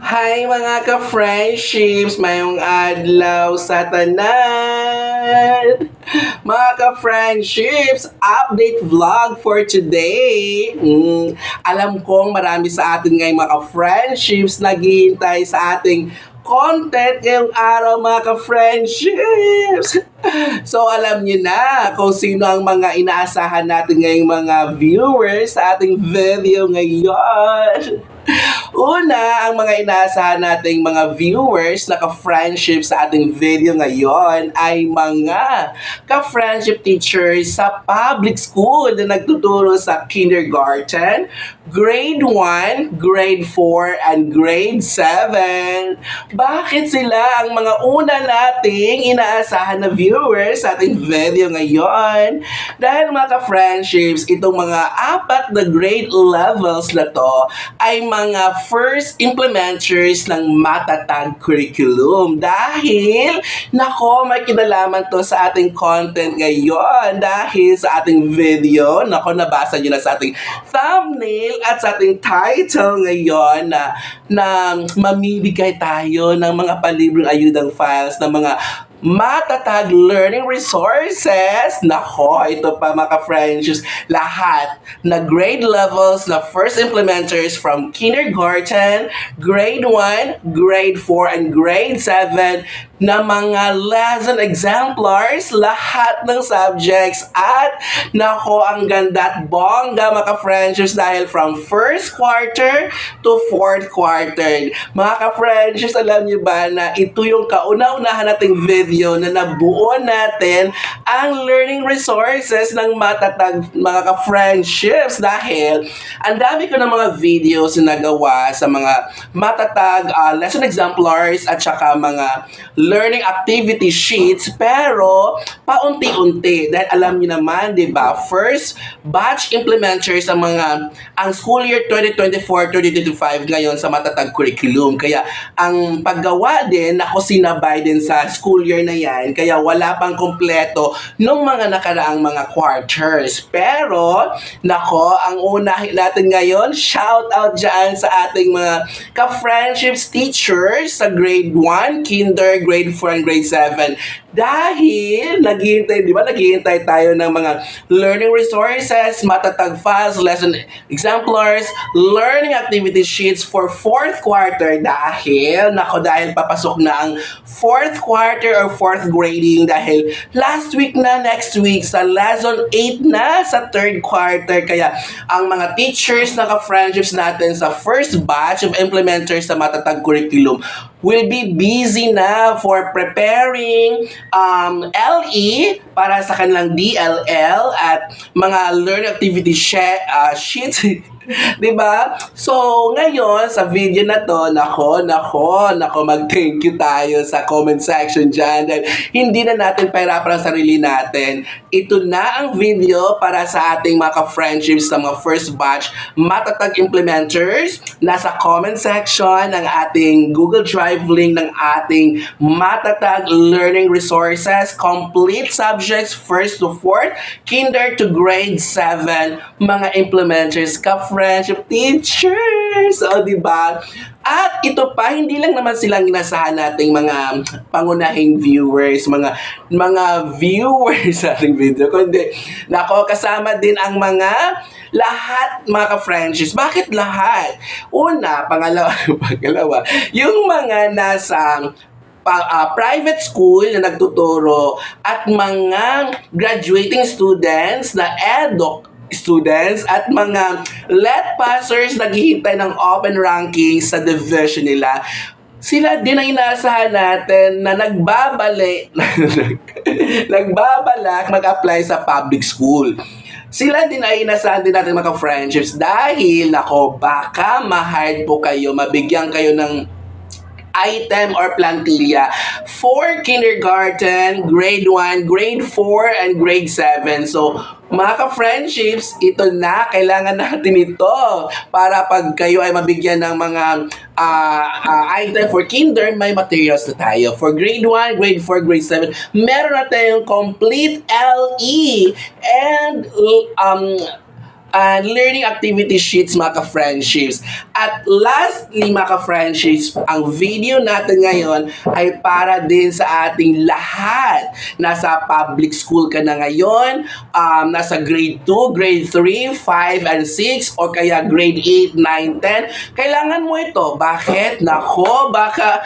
Hi mga ka-friendships! Mayong adlaw sa tanan! Mga ka-friendships, update vlog for today. Alam kong marami sa atin ngayong mga ka-friendships naghihintay sa ating content ngayong araw mga ka-friendships. So alam niyo na kung sino ang mga inaasahan natin ngayong mga viewers sa ating video ngayon. Una, ang mga inaasahan nating mga viewers na ka-friendship sa ating video ngayon ay mga ka-friendship teachers sa public school na nagtuturo sa kindergarten, grade 1, grade 4, and grade 7. Bakit sila ang mga una nating inaasahan na viewers sa ating video ngayon? Dahil mga ka-friendships, itong mga apat na grade levels na to ay mga first implementers ng matatag curriculum. Dahil, nako, may kinalaman to sa ating content ngayon. Dahil sa ating video, nako, nabasa nyo na sa ating thumbnail at sa ating title ngayon na mamibigay tayo ng mga palibreng ayudang files ng mga matatag learning resources. Nako, ito pa mga ka-friendships, lahat na grade levels na first implementers from kindergarten, grade 1, grade 4, and grade 7 na mga lesson exemplars, lahat ng subjects at nako, ang ganda at bongga mga ka-friendships dahil from first quarter to fourth quarter. Mga ka-friendships, alam niyo ba na ito yung kauna-unahan nating video na nabuo natin ang learning resources ng matatag mga ka-friendships dahil ang dami ko ng mga videos na nagawa sa mga matatag lesson exemplars at saka mga learning activity sheets, pero paunti-unti dahil alam niyo naman, 'di ba? First batch implementers ang school year 2024-2025 ngayon sa matatag curriculum. Kaya ang paggawa din ako sinabay din sa school year na 'yan. Kaya wala pang kompleto nung mga nakaraang mga quarters. Pero nako, ang unahin natin ngayon, shout out diyan sa ating mga ka-friendships teachers sa grade 1, kinder, grade 4, and grade 7. Dahil naghihintay tayo ng mga learning resources, matatag files, lesson exemplars, learning activity sheets for fourth quarter dahil papasok na ang fourth quarter or fourth grading dahil last week na, next week sa lesson 8 na sa third quarter. Kaya ang mga teachers na ka-friendships natin sa first batch of implementers sa matatag curriculum will be busy na for preparing LE para sa kanilang DLL at mga learning activity sheets. 'Di ba? So, ngayon sa video na to, nako, mag-thank you tayo sa comment section dyan dahil hindi na natin pahirapan ang sarili natin. Ito na ang video para sa ating mga ka-friendships sa mga first batch matatag implementers. Nasa comment section ng ating Google Drive link ng ating matatag learning resources, complete subjects first to fourth, kinder to grade 7, mga implementers, ka-friendship teachers. O, diba? At ito pa, hindi lang naman silang inasahan nating mga pangunahing viewers, mga viewers sa ating video, kundi nako, kasama din ang lahat mga ka-friendships. Bakit lahat? Una, pangalawa, yung mga nasa private school na nagtuturo at mga graduating students na EDOC students at mga let passers naghihintay ng open rankings sa division nila. Sila din ang inaasahan natin na nagbabalak mag-apply sa public school. Sila din ay inaasahan din natin mga friendships dahil nako, baka ma-hire po kayo, mabigyan kayo ng item or plantilla for kindergarten, grade 1, grade 4, and grade 7. So, mga ka-friendships, ito na, kailangan natin ito para pag kayo ay mabigyan ng mga item for kinder, may materials na tayo. For grade 1, grade 4, grade 7, meron na tayong complete LE and and learning activity sheets mga ka-friendships. At lastly mga ka-friendships, ang video natin ngayon ay para din sa ating lahat. Nasa public school ka na ngayon, nasa grade 2, grade 3, 5, and 6, o kaya grade 8, 9, 10. Kailangan mo ito. Bakit? Nako, baka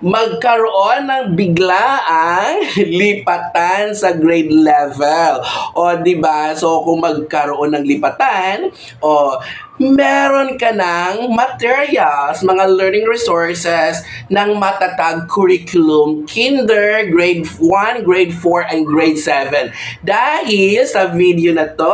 magkaroon ng biglaang lipatan sa grade level. O, di ba? So, kung magkaroon ng lipatan, o meron ka ng materials, mga learning resources ng matatag curriculum, kinder, grade 1, grade 4, and grade 7. Dahil sa video na to,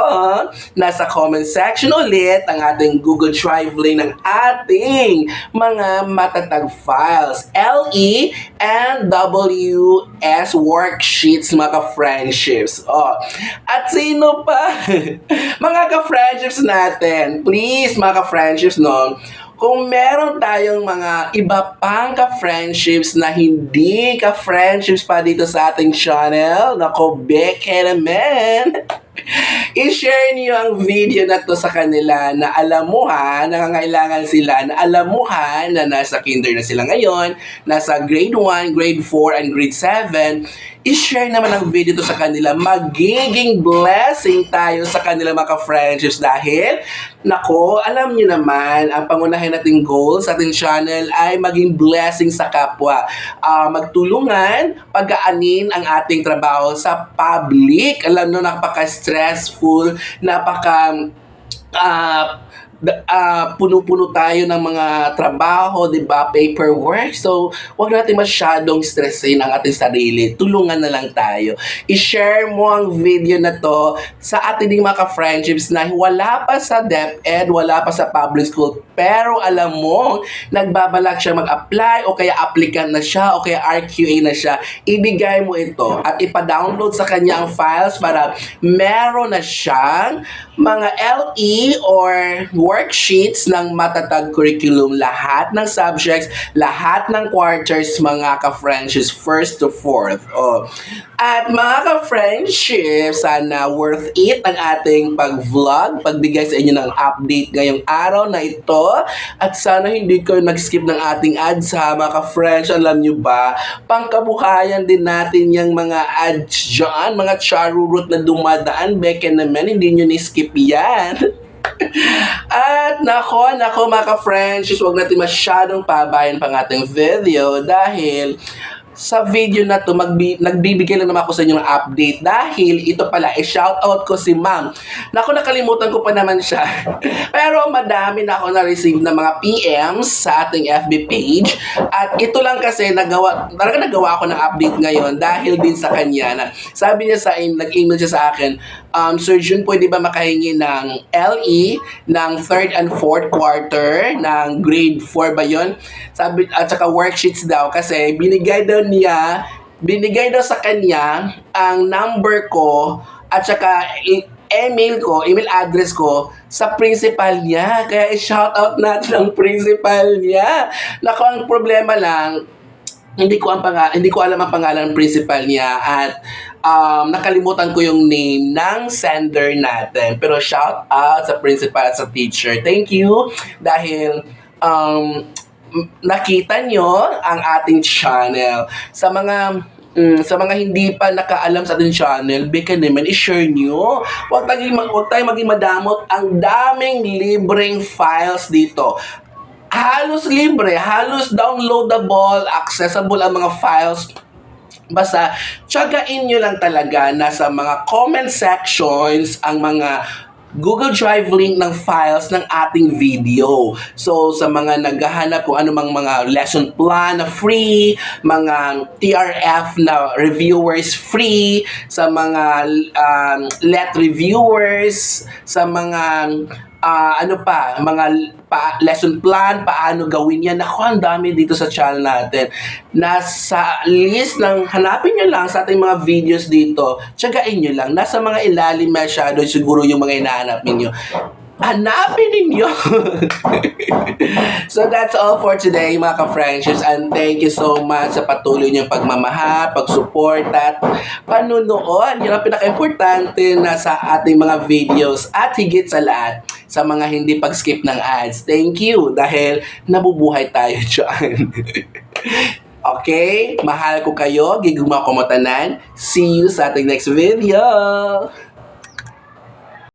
nasa comment section ulit ang ating Google Drive link ng ating mga matatag files, LE and WS worksheets, mga ka-friendships. Oh. At sino pa? Mga ka-friendships natin, please mga ka-friendships, no? Kung meron tayong mga iba pang ka-friendships na hindi ka-friendships pa dito sa ating channel, nako, beke naman. I-share niyo ang video na to sa kanila na alam mo ha, nangangailangan sila na alam mo ha na nasa kinder na sila ngayon, nasa grade 1, grade 4, and grade 7. I-share naman ang video to sa kanila. Magiging blessing tayo sa kanila mga ka-friendships dahil, nako, alam niyo naman, ang pangunahin nating goal sa ating channel ay maging blessing sa kapwa. Magtulungan, pag-aanin ang ating trabaho sa public. Alam nyo, napaka-stressful, puno-puno tayo ng mga trabaho, di ba? Paperwork. So, wag natin masyadong stressin ang ating sarili. Tulungan na lang tayo. I-share mo ang video na to sa ating mga ka-friendships na wala pa sa DepEd, wala pa sa public school, pero alam mo, nagbabalak siya mag-apply o kaya applicant na siya o kaya RQA na siya. Ibigay mo ito at ipa-download sa kanya ang files para meron na siyang mga LE or worksheets ng matatag curriculum, lahat ng subjects, lahat ng quarters, mga ka-friendships, 1st to 4th. Oh. At mga ka-friendships, sana worth it ang ating pag-vlog, pagbigay sa inyo ng update ngayong araw na ito. At sana hindi kayo nag-skip ng ating ads ha, mga ka-friends. Alam nyo ba, pangkabuhayan din natin yung mga ads dyan, mga charurot na dumadaan, beke naman, hindi nyo ni-skip yan. At nako mga ka-friends, huwag natin masyadong pabayan pang ating video dahil sa video na to, nagbibigay lang naman ako sa inyo ng update dahil ito pala, shoutout ko si Ma'am. Naku, nakalimutan ko pa naman siya. Pero madami na ako na-receive na mga PMs sa ating FB page. At ito lang kasi, nagawa ako ng update ngayon dahil din sa kanya na sabi niya nag-email siya sa akin, Sir Jun, pwede ba makahingi ng LE ng 3rd and 4th quarter ng grade 4 ba yun? Sabi, at saka worksheets daw kasi binigay daw sa kanya ang number ko at saka email address ko sa principal niya. Kaya i-shoutout natin ang principal niya. Naku, ang problema lang, hindi ko alam ang pangalan ng principal niya at nakalimutan ko yung name ng sender natin. Pero shout out sa principal at sa teacher. Thank you dahil nakita nyo ang ating channel. Sa mga hindi pa nakaalam sa ating channel, baka naman i-share nyo. Huwag tayo maging madamot. Ang daming libreng files dito. Halos libre, halos downloadable, accessible ang mga files. Basta, tiyagain nyo lang talaga na sa mga comment sections ang mga Google Drive link ng files ng ating video. So, sa mga naghahanap kung anumang mga lesson plan na free, mga TRF na reviewers free, sa mga let reviewers, sa mga lesson plan, paano gawin yan. Naku, ang dami dito sa channel natin. Nasa list ng, hanapin nyo lang sa ating mga videos dito, tiyagain nyo lang. Nasa mga ilalim masyado siguro yung mga hinahanap ninyo. hanapin ninyo. So that's all for today mga ka-friendships, and thank you so much sa patuloy niyong pagmamahal, pag-support at panunood. Yan ang pinaka-importante na sa ating mga videos, at higit sa lahat sa mga hindi pag-skip ng ads. Thank you dahil nabubuhay tayo dyan. Okay? Mahal ko kayo. Giguma ko mo tanan. See you sa ating next video.